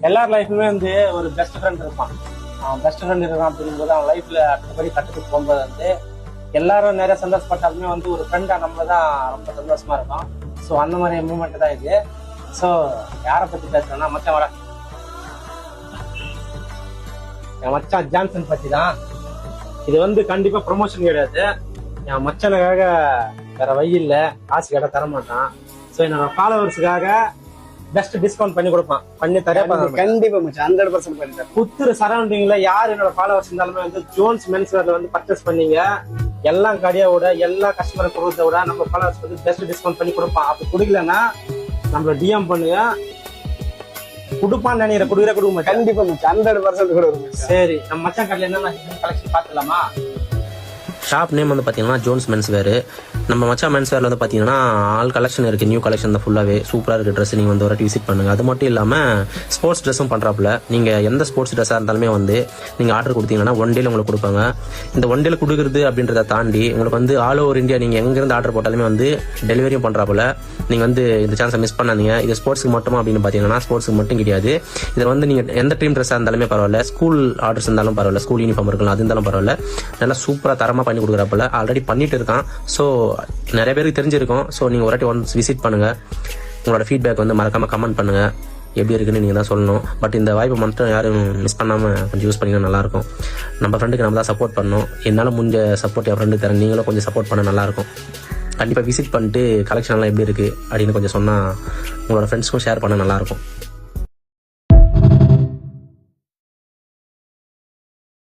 எல்லார் லைஃப்லுமே வந்து ஒரு பெஸ்ட் ஃப்ரெண்ட் இருப்பான். அவன் பெஸ்ட் ஃப்ரெண்ட் இருக்கான் அப்படிங்கும்போது அவன் லைஃப்ல அடுத்தபடி கற்றுட்டு போகும்போது வந்து எல்லாரும் நிறைய சந்தோஷப்பட்டாலுமே வந்து ஒரு ஃப்ரெண்டா நம்ம தான் ரொம்ப சந்தோஷமா இருக்கும். ஸோ அந்த மாதிரி மூமெண்ட் தான் இது. ஸோ யாரை பத்தி பேசுறேன்னா மச்சான் வர என் மச்சான் ஜான்சன் பத்தி தான். இது வந்து கண்டிப்பா ப்ரொமோஷன் கிடையாது. என் மச்சனுக்காக வேற வழி இல்ல, காசு கேட்ட தர மாட்டான். ஸோ என்னோட ஃபாலோவர்ஸுக்காக பெஸ்ட் டிஸ்கவுண்ட் பண்ணி கொடுப்பான். பண்ணி தர கண்டிப்பா மச்சான் 100% பண்ணி தரேன். புத்தூர் சரௌண்டிங்ல யார் என்னோட ஃபாலோவர்ஸ் இருந்தாலுமே வந்து ஜோன்ஸ் மென்ஸ் வேர்ல வந்து பர்ச்சேஸ் பண்ணீங்க. எல்லா கடையோட எல்லா கஸ்டமர் கொடுத்த விட நம்ம ஃபாலோவர்ஸ் வந்து பெஸ்ட் டிஸ்கவுண்ட் பண்ணி கொடுப்பான். அப்படி குடிக்கலன்னா நம்மள டிஎம் பண்ணுங்க, கொடுப்பான்னு நினைக்கிற கொடுக்க மாட்டேன். கண்டிப்பா மச்சான் 100% கொடுக்குறேன். சரி, நம்ம மச்சான் கடையில என்ன கலெக்ஷன் பாத்துக்கலாமா? ஷாப் நேம் வந்து பார்த்தீங்கன்னா ஜோன்ஸ் மென்ஸ் வேர். நம்ம மச்சா மென்ஸ் வேர்ல வந்து பார்த்தீங்கன்னா ஆல் கலெக்ஷன் இருக்குது. நியூ கலெக்ஷன் தான் ஃபுல்லாகவே சூப்பராக இருக்குது ட்ரெஸ். நீங்கள் வந்து ஒரு விசிட் பண்ணுங்கள். அது மட்டும் இல்லாமல் ஸ்போர்ட்ஸ் ட்ரெஸ்ஸும் பண்ணுறாப்புல. நீங்கள் எந்த ஸ்போர்ட்ஸ் ட்ரெஸ்ஸாக இருந்தாலுமே வந்து நீங்கள் ஆர்டர் கொடுத்தீங்கன்னா 1 டேல உங்களுக்கு கொடுப்பாங்க. இந்த 1 டேல கொடுக்குறது அப்படின்றத தாண்டி உங்களுக்கு வந்து ஆல் ஓவர் இந்தியா நீங்கள் எங்கேருந்து ஆர்டர் போட்டாலுமே வந்து டெலிவரியும் பண்ணுறாப்புல. நீங்கள் வந்து இந்த சான்ஸை மிஸ் பண்ணாதீங்க. இது ஸ்போர்ட்ஸுக்கு மட்டுமா அப்படின்னு பார்த்தீங்கன்னா ஸ்போர்ட்ஸுக்கு மட்டும் கிடையாது. இதில் வந்து நீங்கள் எந்த டீம் ட்ரெஸ்ஸாக இருந்தாலுமே பரவாயில்ல, ஸ்கூல் ஆர்டர்ஸ் இருந்தாலும் பரவாயில்ல, ஸ்கூல் யூனிஃபார்ம் இருக்கலாம், அது இருந்தாலும் பரவாயில்ல, நல்லா சூப்பராக தரமாக பண்ணி கொடுக்குறாப்புல. ஆல்ரெடி பண்ணிட்டு இருக்கான். ஸோ நிறைய பேருக்கு தெரிஞ்சிருக்கும். ஸோ நீங்கள் ஒரு வாட்டி ஒன்ஸ் விசிட் பண்ணுங்கள். உங்களோட ஃபீட்பேக் வந்து மறக்காமல் கமெண்ட் பண்ணுங்கள். எப்படி இருக்குன்னு நீங்கள் தான் சொல்லணும். பட் இந்த வாய்ப்பை மட்டும் யாரும் மிஸ் பண்ணாமல் கொஞ்சம் யூஸ் பண்ணிங்கன்னா நல்லாயிருக்கும். நம்ம ஃப்ரெண்டுக்கு நம்ம தான் சப்போர்ட் பண்ணணும். என்னால் முடிஞ்ச சப்போர்ட் என் ஃப்ரெண்டுக்கு தரேன். நீங்களும் கொஞ்சம் சப்போர்ட் பண்ண நல்லாயிருக்கும். கண்டிப்பாக விசிட் பண்ணிட்டு கலெக்ஷன்லாம் எப்படி இருக்குது அப்படின்னு கொஞ்சம் சொன்னால் உங்களோட ஃப்ரெண்ட்ஸ்க்கும் ஷேர் பண்ண நல்லாயிருக்கும்.